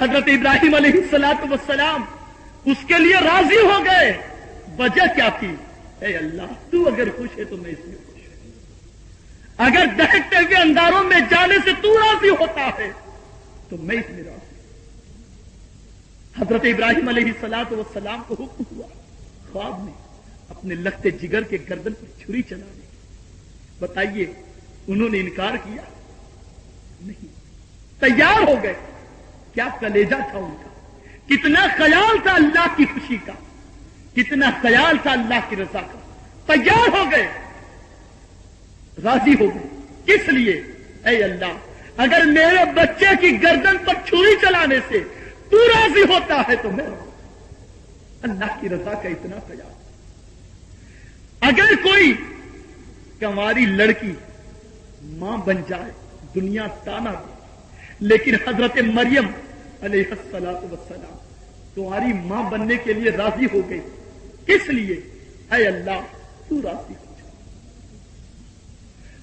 حضرت ابراہیم علیہ السلام اس کے لیے راضی ہو گئے. وجہ کیا تھی؟ اے اللہ تو اگر خوش ہے تو میں اس میں خوش ہوں. اگر دہتے ہوئے انداروں میں جانے سے تو راضی ہوتا ہے تو میں اس میں راضی ہوں. حضرت ابراہیم علیہ السلام کو حکم ہوا خواب میں اپنے لخت جگر کے گردن پر چھری چلانے. بتائیے انہوں نے انکار کیا؟ نہیں، تیار ہو گئے. کیا کلیجہ تھا ان کا، کتنا خیال تھا اللہ کی خوشی کا، کتنا خیال تھا اللہ کی رضا کا. تیار ہو گئے، راضی ہو گئے. کس لیے؟ اے اللہ اگر میرے بچے کی گردن پر چھری چلانے سے تو راضی ہوتا ہے تو میں اللہ کی رضا کا اتنا خیال. اگر کوئی کنواری لڑکی ماں بن جائے دنیا تانا دے، لیکن حضرت مریم علیہ السلام تمہاری ماں بننے کے لیے راضی ہو گئی. کس لیے؟ اے اللہ تو راضی ہو جا.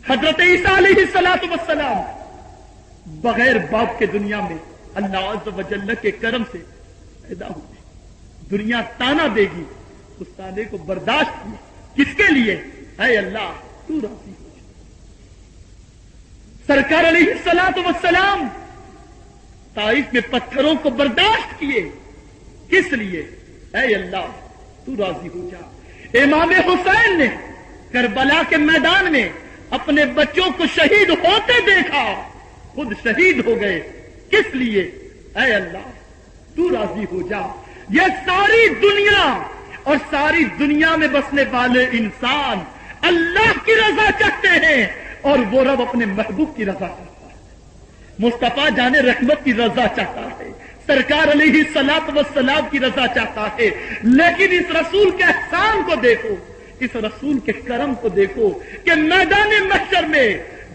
حضرت عیسیٰ علیہ السلام بغیر باپ کے دنیا میں اللہ عز و جل کے کرم سے پیدا ہوئے. دنیا تانا دے گی، اس تانے کو برداشت کیا. کس کے لیے؟ اے اللہ تو راضی ہو جا. سرکار علیہ السلام طائف میں پتھروں کو برداشت کیے. کس لیے؟ اے اللہ تو راضی ہو جا. امام حسین نے کربلا کے میدان میں اپنے بچوں کو شہید ہوتے دیکھا، خود شہید ہو گئے. کس لیے؟ اے اللہ تو راضی ہو جا. یہ ساری دنیا اور ساری دنیا میں بسنے والے انسان اللہ کی رضا چاہتے ہیں اور وہ رب اپنے محبوب کی رضا چاہتا ہے. مصطفیٰ جان رحمت کی رضا چاہتا ہے، سرکار علیہ السلام کی رضا چاہتا ہے. لیکن اس رسول کے احسان کو دیکھو، اس رسول کے کرم کو دیکھو کہ میدان محشر میں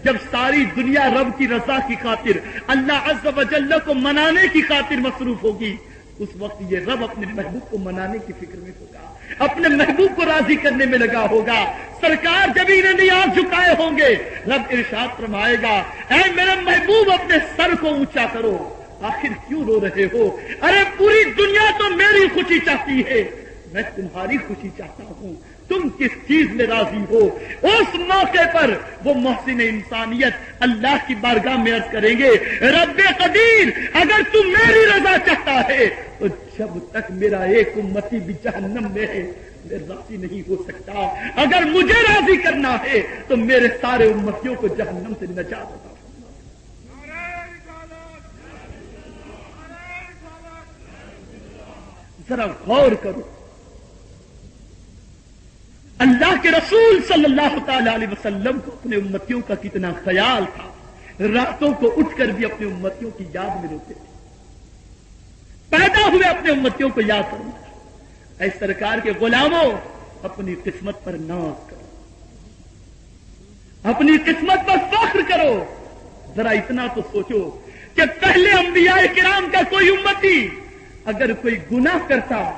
جب ساری دنیا رب کی رضا کی خاطر اللہ عز و جل کو منانے کی خاطر مصروف ہوگی، اس وقت یہ رب اپنے محبوب کو منانے کی فکر میں ہوگا، اپنے محبوب کو راضی کرنے میں لگا ہوگا. سرکار جب انہیں نیاز جھکائے ہوں گے رب ارشاد فرمائے گا اے میرے محبوب اپنے سر کو اونچا کرو. آخر کیوں رو رہے ہو؟ ارے پوری دنیا تو میری خوشی چاہتی ہے، میں تمہاری خوشی چاہتا ہوں. تم کس چیز میں راضی ہو؟ اس موقع پر وہ محسن انسانیت اللہ کی بارگاہ میں عرض کریں گے رب قدیر اگر تم میری رضا چاہتا ہے تو جب تک میرا ایک امتی بھی جہنم میں ہے میں راضی نہیں ہو سکتا. اگر مجھے راضی کرنا ہے تو میرے سارے امتیوں کو جہنم سے نجات عطا فرما. ذرا غور کرو، اللہ کے رسول صلی اللہ تعالی علیہ وسلم کو اپنے امتیوں کا کتنا خیال تھا. راتوں کو اٹھ کر بھی اپنے امتیوں کی یاد میں روتے تھے. پیدا ہوئے اپنے امتیوں کو یاد کرنا. اے سرکار کے غلاموں اپنی قسمت پر ناز کرو، اپنی قسمت پر فخر کرو. ذرا اتنا تو سوچو کہ پہلے انبیاء کرام کا کوئی امتی اگر کوئی گناہ کرتا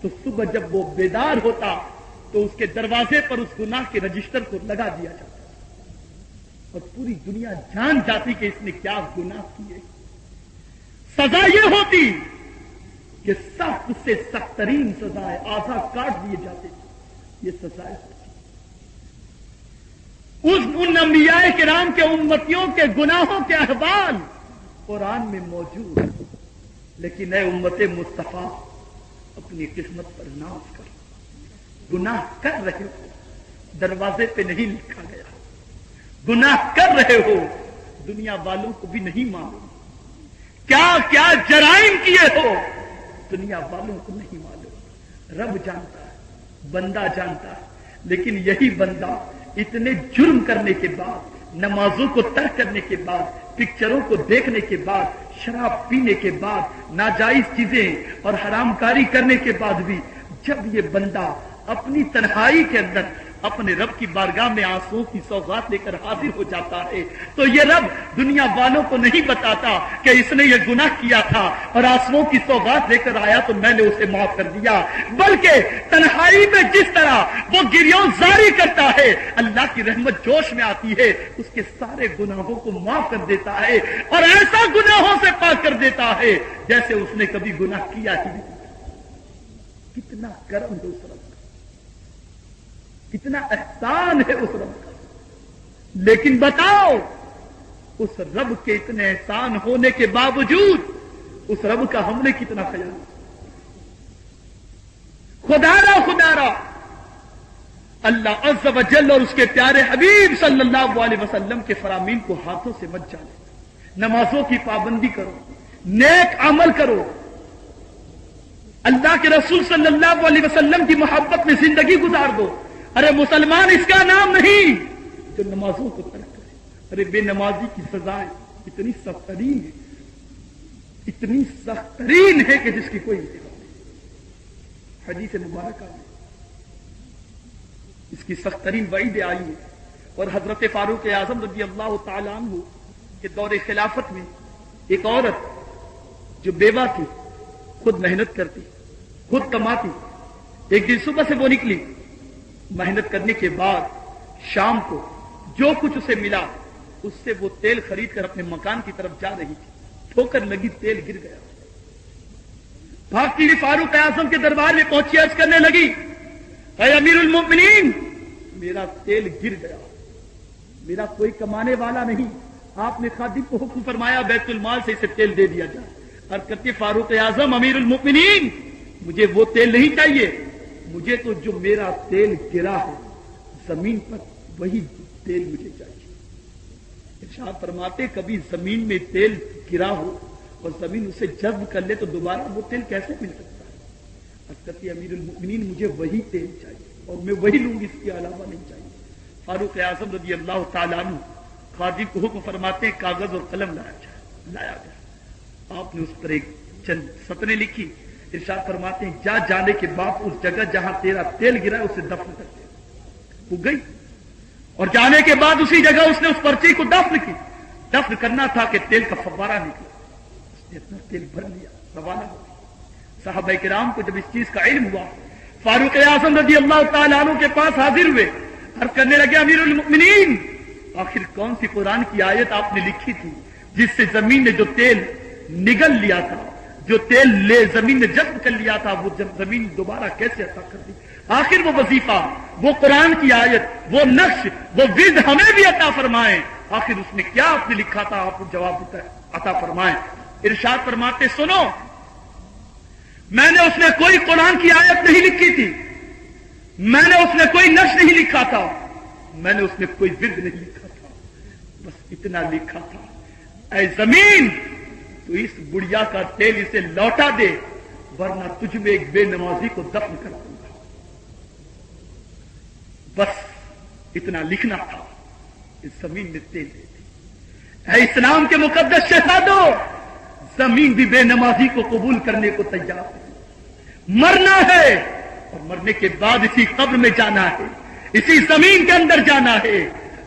تو صبح جب وہ بیدار ہوتا تو اس کے دروازے پر اس گناہ کے رجسٹر کو لگا دیا جاتا اور پوری دنیا جان جاتی کہ اس نے کیا گناہ کیے. سزا یہ ہوتی کہ سخت سے سخت ترین سزائے آدھا کاٹ دیے جاتے. یہ سزائے ان انبیاء کرام کے امتیوں کے گناہوں کے احوال قرآن میں موجود ہیں. لیکن اے امت مصطفیٰ اپنی قسمت پر ناز کر. گناہ کر رہے ہو دروازے پہ نہیں لکھا گیا، گناہ کر رہے ہو دنیا والوں کو بھی نہیں معلوم، کیا کیا جرائم کیے ہو دنیا والوں کو نہیں معلوم. رب جانتا ہے، بندہ جانتا ہے. لیکن یہی بندہ اتنے جرم کرنے کے بعد، نمازوں کو ترک کرنے کے بعد، پکچروں کو دیکھنے کے بعد، شراب پینے کے بعد، ناجائز چیزیں اور حرام کاری کرنے کے بعد بھی جب یہ بندہ اپنی تنہائی کے اندر اپنے رب کی بارگاہ میں آنسوؤں کی سوغات لے کر حاضر ہو جاتا ہے تو یہ رب دنیا والوں کو نہیں بتاتا کہ اس نے یہ گناہ کیا تھا اور آنسوؤں کی سوغات لے کر آیا تو میں نے اسے معاف کر دیا، بلکہ تنہائی میں جس طرح وہ گریوں زاری کرتا ہے اللہ کی رحمت جوش میں آتی ہے، اس کے سارے گناہوں کو معاف کر دیتا ہے اور ایسا گناہوں سے پاک کر دیتا ہے جیسے اس نے کبھی گناہ کیا ہی نہیں۔ کتنا کرم ہے اس رب کا، کتنا احسان ہے اس رب کا۔ لیکن بتاؤ اس رب کے اتنے احسان ہونے کے باوجود اس رب کا ہم نے کتنا خیال؟ خدا را اللہ عز و جل اور اس کے پیارے حبیب صلی اللہ علیہ وسلم کے فرامین کو ہاتھوں سے مت جانے، نمازوں کی پابندی کرو، نیک عمل کرو، اللہ کے رسول صلی اللہ علیہ وسلم کی محبت میں زندگی گزار دو۔ ارے مسلمان اس کا نام نہیں جو نمازوں کو ترک کرے۔ ارے بے نمازی کی سزائیں اتنی سخت ترین ہے، اتنی سخت ترین ہے کہ جس کی کوئی انتہا نہیں۔ حدیث مبارکہ میں اس کی سخت ترین وعید آئی ہے، اور حضرت فاروق اعظم رضی اللہ تعالیٰ عنہ کے دور خلافت میں ایک عورت جو بیوہ تھی، خود محنت کرتی، خود کماتی، ایک دن صبح سے وہ نکلی، محنت کرنے کے بعد شام کو جو کچھ اسے ملا اس سے وہ تیل خرید کر اپنے مکان کی طرف جا رہی تھی، ٹھوکر لگی، تیل گر گیا، بھاگتی ہوئی فاروق اعظم کے دربار میں پہنچی، عرض کرنے لگی اے امیر المؤمنین میرا تیل گر گیا، میرا کوئی کمانے والا نہیں، آپ نے خادم کو حکم فرمایا بیت المال سے اسے تیل دے دیا جائے۔ اور کرتے فاروق اعظم امیر المؤمنین مجھے وہ تیل نہیں چاہیے، مجھے تو جو میرا تیل گرا ہے زمین پر وہی تیل مجھے چاہیے۔ ارشاد فرماتے کبھی زمین میں تیل گرا ہو اور زمین اسے جذب کر لے تو دوبارہ وہ تیل کیسے مل سکتا ہے؟ حضرت امیر المؤمنین مجھے وہی تیل چاہیے اور میں وہی لوں گی، اس کے علاوہ نہیں چاہیے۔ فاروق اعظم رضی اللہ تعالیٰ عنہ خادم کو حکم فرماتے کاغذ اور قلم لایا گیا، آپ نے اس پر ایک چند سطریں لکھی، ارشاد فرماتے ہیں جانے کے بعد اس جگہ جہاں تیرا تیل گرا اسے دفن کر دیا۔ وہ گئی اور جانے کے بعد اسی جگہ اس نے اس پرچی کو دفن کی۔ دفن کرنا تھا کہ تیل کا فوارہ نکلا، اس نے اپنا تیل بھر لیا، روانہ ہو گیا۔ صحابہ کرام کو جب اس چیز کا علم ہوا فاروق اعظم رضی اللہ تعالیٰ عنہ کے پاس حاضر ہوئے، عرض کرنے لگے امیر المؤمنین آخر کون سی قرآن کی آیت آپ نے لکھی تھی جس سے زمین نے جو تیل نگل لیا تھا، جو تیل لے زمین نے جذب کر لیا تھا، وہ زمین دوبارہ کیسے عطا کر دی؟ آخر وہ وظیفہ، وہ قرآن کی آیت، وہ نقش، وہ ورد ہمیں بھی عطا فرمائیں۔ آخر اس نے کیا آپ نے لکھا تھا، آپ کو جواب عطا فرمائیں۔ ارشاد فرماتے سنو، میں نے اس میں کوئی قرآن کی آیت نہیں لکھی تھی، میں نے اس میں کوئی نقش نہیں لکھا تھا، میں نے اس میں کوئی ورد نہیں لکھا تھا، بس اتنا لکھا تھا اے زمین تو اس بڑھیا کا تیل اسے لوٹا دے ورنہ تجھ میں ایک بے نمازی کو دفن کر دوں گا۔ بس اتنا لکھنا تھا، اس زمین نے تیل دے دی۔ اے اسلام کے مقدس شہزادوں، زمین بھی بے نمازی کو قبول کرنے کو تیار ہے۔ مرنا ہے اور مرنے کے بعد اسی قبر میں جانا ہے، اسی زمین کے اندر جانا ہے۔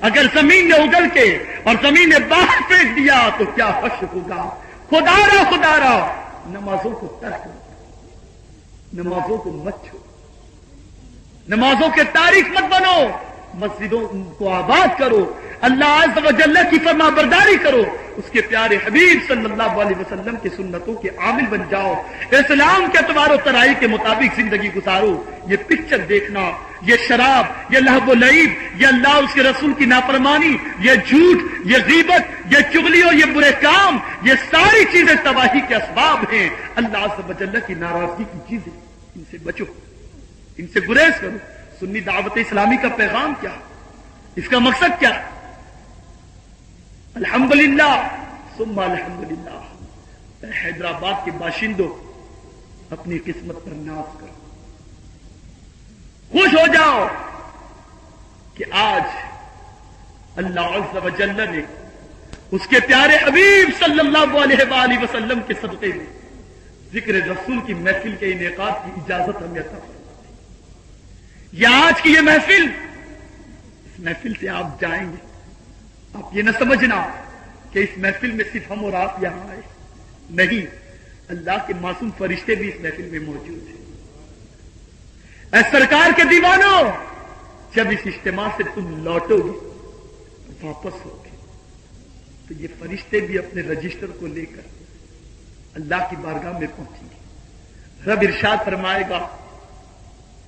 اگر زمین نے اگل کے اور زمین نے باہر پھینک دیا تو کیا حشر ہوگا؟ خدا را نمازوں کو ترک کرو، نمازوں کو مت چھوڑو، نمازوں کے تاریخ مت بنو، مسجدوں کو آباد کرو، اللہ عز و جل کی فرما برداری کرو، اس کے پیارے حبیب صلی اللہ علیہ وسلم کی سنتوں کے عامل بن جاؤ، اسلام کے اعتبار و ترائی کے مطابق زندگی گزارو۔ یہ پکچر دیکھنا، یہ شراب، یہ لہو و لعب، یہ اللہ اس کے رسول کی نافرمانی، یہ جھوٹ، یہ غیبت، یہ چغلی اور یہ برے کام، یہ ساری چیزیں تباہی کے اسباب ہیں، اللہ عز و جل کی ناراضگی کی چیزیں، ان سے بچو، ان سے گریز کرو۔ سنی دعوت اسلامی کا پیغام کیا، اس کا مقصد کیا؟ الحمدللہ ثم الحمدللہ۔ حیدرآباد کے باشندوں اپنی قسمت پر ناز کرو، خوش ہو جاؤ کہ آج اللہ عز و جل نے اس کے پیارے حبیب صلی اللہ علیہ وآلہ وسلم کے صدقے میں ذکر رسول کی محفل کے انعقاد کی اجازت ہمیں عطا فرمائی۔ یہ آج کی یہ محفل محفل سے آپ جائیں گے، آپ یہ نہ سمجھنا کہ اس محفل میں صرف ہم اور آپ یہاں آئے، نہیں، اللہ کے معصوم فرشتے بھی اس محفل میں موجود ہیں۔ اے سرکار کے دیوانوں، جب اس اجتماع سے تم لوٹو گے، واپس ہو گے، تو یہ فرشتے بھی اپنے رجسٹر کو لے کر اللہ کی بارگاہ میں پہنچیں گے۔ رب ارشاد فرمائے گا،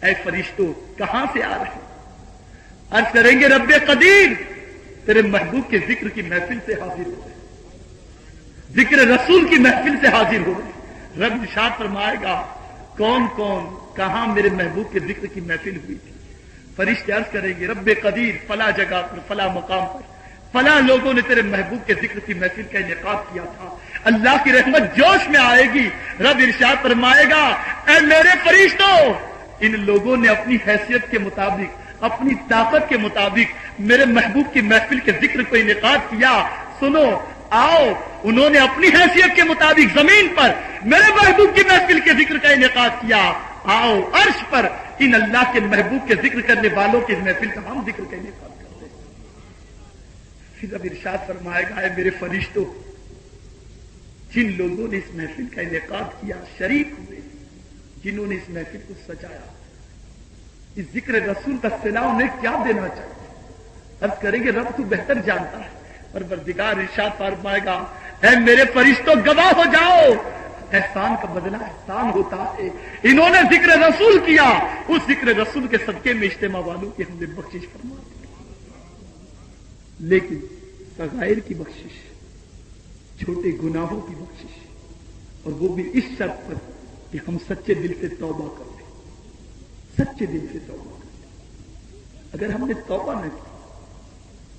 اے فرشتوں کہاں سے آ رہے ہیں؟ عرض کریں گے رب قدیر تیرے محبوب کے ذکر کی محفل سے حاضر ہو رہے، ذکر رسول کی محفل سے حاضر ہو رہے۔ رب ارشاد فرمائے گا، کون کون کہاں میرے محبوب کے ذکر کی محفل ہوئی تھی؟ فرشتے عرض کریں گے رب قدیر فلاں جگہ پر، فلاں مقام پر، فلاں لوگوں نے تیرے محبوب کے ذکر کی محفل کا انعقاد کیا تھا۔ اللہ کی رحمت جوش میں آئے گی۔ رب ارشاد فرمائے گا، اے میرے فرشتوں، ان لوگوں نے اپنی حیثیت کے مطابق، اپنی طاقت کے مطابق میرے محبوب کی محفل کے ذکر کو انعقاد کیا۔ سنو، آؤ، انہوں نے اپنی حیثیت کے مطابق زمین پر میرے محبوب کی محفل کے ذکر کا انعقاد کیا۔ آؤ عرش پر ان اللہ کے محبوب کے ذکر کرنے والوں کی محفل کا ہم ذکر کا انعقاد کرتے ہیں۔ پھر اب ارشاد فرمائے گا، اے میرے فرشتوں، جن لوگوں نے اس محفل کا انعقاد کیا، شریک ہوئے، جنہوں نے اس محفل کو سجایا، اس ذکر رسول کا صلہ انہیں کیا دینا چاہیے؟ عرض کریں گے رب تو بہتر جانتا ہے۔ پروردگار ارشاد فرمائے گا، اے میرے فرشتوں گواہ ہو جاؤ، احسان کا بدلہ احسان ہوتا ہے۔ انہوں نے ذکر رسول کیا، اس ذکر رسول کے صدقے میں اجتماع والوں کی ہم نے بخشش فرما دی۔ لیکن صغائر کی بخشش، چھوٹے گناہوں کی بخشش، اور وہ بھی اس شرط پر کہ ہم سچے دل سے توبہ کریں، سچے دل سے توبہ کریں۔ اگر ہم نے توبہ نہ کی،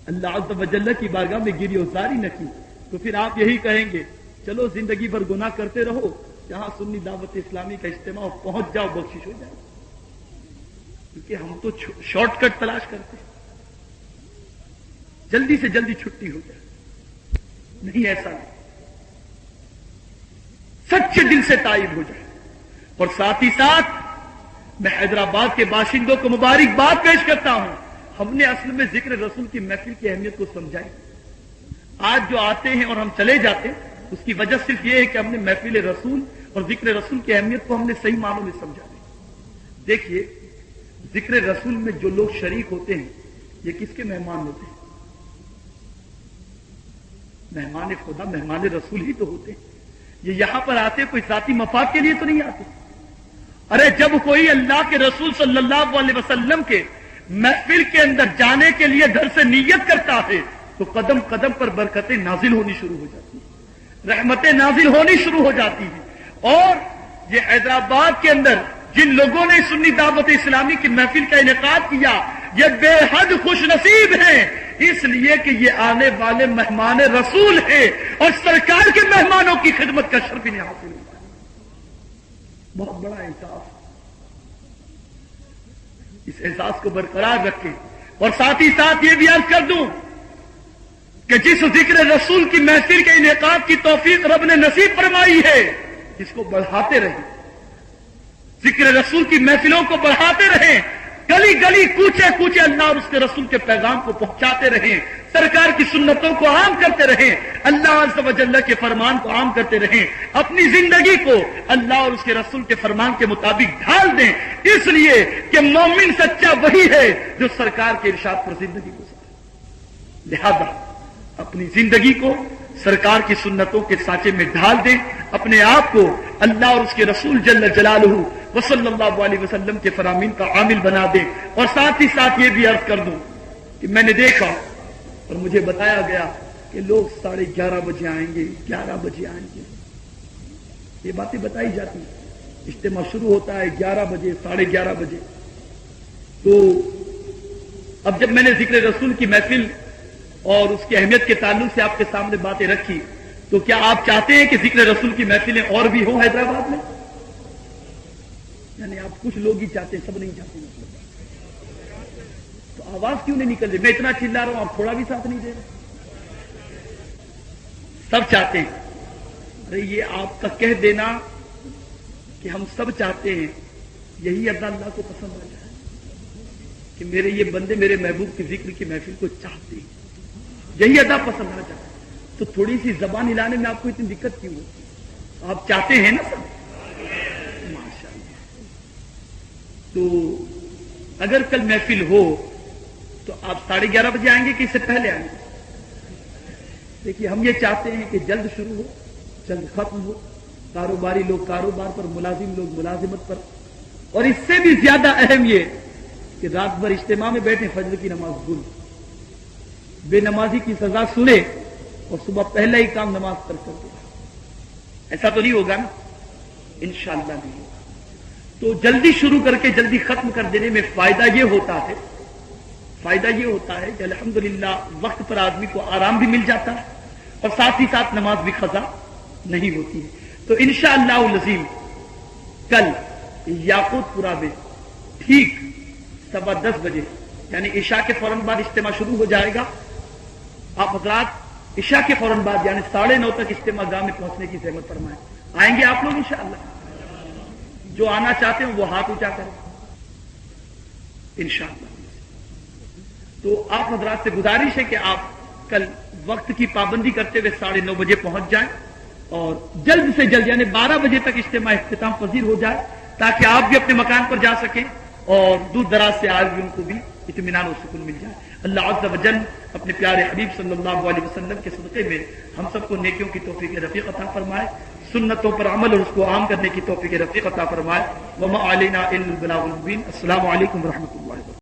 اللہ عز و جل کی بارگاہ میں گری ازاری نہ کی، تو پھر آپ یہی کہیں گے چلو زندگی بھر گناہ کرتے رہو، جہاں سنی دعوت اسلامی کا اجتماع پہنچ جاؤ بخشش ہو جائے، کیونکہ ہم تو شارٹ کٹ تلاش کرتے ہیں، جلدی سے جلدی چھٹی ہو جائے۔ نہیں، ایسا نہیں، سچے دل سے تائب ہو جائے۔ اور ساتھ ہی ساتھ میں حیدرآباد کے باشندوں کو مبارکباد پیش کرتا ہوں، ہم نے اصل میں ذکر رسول کی محفل کی اہمیت کو سمجھائی۔ آج جو آتے ہیں اور ہم چلے جاتے ہیں، اس کی وجہ صرف یہ ہے کہ ہم نے محفل رسول اور ذکر رسول کی اہمیت کو ہم نے صحیح معنوں میں سمجھا دی۔ دیکھیے، ذکر رسول میں جو لوگ شریک ہوتے ہیں، یہ کس کے مہمان ہوتے ہیں؟ مہمان خدا، مہمان رسول ہی تو ہوتے ہیں۔ یہ یہاں پر آتے کوئی ذاتی مفاد کے لیے تو نہیں آتے۔ ارے جب کوئی اللہ کے رسول صلی اللہ علیہ وسلم کے محفل کے اندر جانے کے لیے گھر سے نیت کرتا ہے، تو قدم قدم پر برکتیں نازل ہونی شروع ہو جاتی ہیں، رحمتیں نازل ہونی شروع ہو جاتی ہیں۔ اور یہ حیدرآباد کے اندر جن لوگوں نے سنی دعوت اسلامی کی محفل کا انعقاد کیا، یہ بے حد خوش نصیب ہیں، اس لیے کہ یہ آنے والے مہمان رسول ہیں اور سرکار کے مہمانوں کی خدمت کا شرف انہیں حاصل ہوا۔ بہت بڑا احساس، اس احساس کو برقرار رکھیں۔ اور ساتھ ہی ساتھ یہ بھی عرض کر دوں کہ جس ذکر رسول کی محفل کے انعقاد کی توفیق رب نے نصیب فرمائی ہے، اس کو بڑھاتے رہیں، ذکر رسول کی محفلوں کو بڑھاتے رہیں، گلی گلی کوچے کوچے اللہ اور اس کے رسول کے پیغام کو پہنچاتے رہیں، سرکار کی سنتوں کو عام کرتے رہیں، اللہ عز و جل کے فرمان کو عام کرتے رہیں، اپنی زندگی کو اللہ اور اس کے رسول کے فرمان کے مطابق ڈھال دیں، اس لیے کہ مومن سچا وہی ہے جو سرکار کے ارشاد پر زندگی گزارے۔ لہذا اپنی زندگی کو سرکار کی سنتوں کے سانچے میں ڈھال دیں، اپنے آپ کو اللہ اور اس کے رسول جل جلالہ وصلی اللہ علیہ وسلم کے فرامین کا عامل بنا دیں۔ اور ساتھ ہی ساتھ یہ بھی عرض کر دوں کہ میں نے دیکھا اور مجھے بتایا گیا کہ لوگ 11:30 بجے آئیں گے، 11 بجے آئیں گے، یہ باتیں بتائی جاتی ہیں۔ اجتماع شروع ہوتا ہے 11 بجے، 11:30 بجے۔ تو اب جب میں نے ذکر رسول کی محفل اور اس کی اہمیت کے تعلق سے آپ کے سامنے باتیں رکھی، تو کیا آپ چاہتے ہیں کہ ذکر رسول کی محفلیں اور بھی ہوں حیدرآباد میں؟ یعنی آپ کچھ لوگ ہی چاہتے ہیں، سب نہیں چاہتے ہیں؟ تو آواز کیوں نہیں نکل رہی؟ میں اتنا چلا رہا ہوں، آپ تھوڑا بھی ساتھ نہیں دے رہے؟ سب چاہتے ہیں۔ ارے یہ آپ کا کہہ دینا کہ ہم سب چاہتے ہیں، یہی اللہ کو پسند آ جائے کہ میرے یہ بندے میرے محبوب کی ذکر کی محفل کو چاہتے ہیں, یہی ادا پسند آنا چاہتے ہیں, تو تھوڑی سی زبان ہلانے میں آپ کو اتنی دقت کیوں ہوتی ہے؟ آپ چاہتے ہیں نا سب, ماشاء اللہ. تو اگر کل محفل ہو تو آپ 11:30 بجے آئیں گے کہ اس سے پہلے آئیں گے؟ دیکھیے ہم یہ چاہتے ہیں کہ جلد شروع ہو, جلد ختم ہو, کاروباری لوگ کاروبار پر, ملازم لوگ ملازمت پر, اور اس سے بھی زیادہ اہم یہ کہ رات بھر اجتماع میں بیٹھے, فجر کی نماز بھول, بے نمازی کی سزا سنے اور صبح پہلا ہی کام نماز پر کر دے. ایسا تو نہیں ہوگا نا, انشاءاللہ نہیں ہوگا. تو جلدی شروع کر کے جلدی ختم کر دینے میں فائدہ یہ ہوتا ہے کہ الحمدللہ وقت پر آدمی کو آرام بھی مل جاتا ہے اور ساتھ ہی ساتھ نماز بھی قضا نہیں ہوتی ہے. تو انشاءاللہ العظیم کل یاقوت پورہ میں ٹھیک 10:15 بجے یعنی عشاء کے فوراً بعد اجتماع شروع ہو جائے گا. آپ حضرات عشاء کے فوراً بعد یعنی 9:30 تک اجتماع گاہ میں پہنچنے کی زحمت فرمائیں. آئیں گے آپ لوگ انشاءاللہ؟ جو آنا چاہتے ہیں وہ ہاتھ اونچا کریں انشاءاللہ. تو آپ حضرات سے گزارش ہے کہ آپ کل وقت کی پابندی کرتے ہوئے 9:30 بجے پہنچ جائیں اور جلد سے جلد یعنی 12 بجے تک اجتماع اختتام پذیر ہو جائے تاکہ آپ بھی اپنے مکان پر جا سکیں اور دور دراز سے آئے ہوئے ان کو بھی اطمینان و سکون مل جائے. اللہ عز و جل اپنے پیارے حبیب صلی اللہ علیہ وسلم کے صدقے میں ہم سب کو نیکیوں کی توفیق رفیق عطا فرمائے, سنتوں پر عمل اور اس کو عام کرنے کی توفیق رفیق عطا فرمائے. وما علینا الا البلاغ المبین. السلام علیکم ورحمۃ اللہ وبرکاتہ.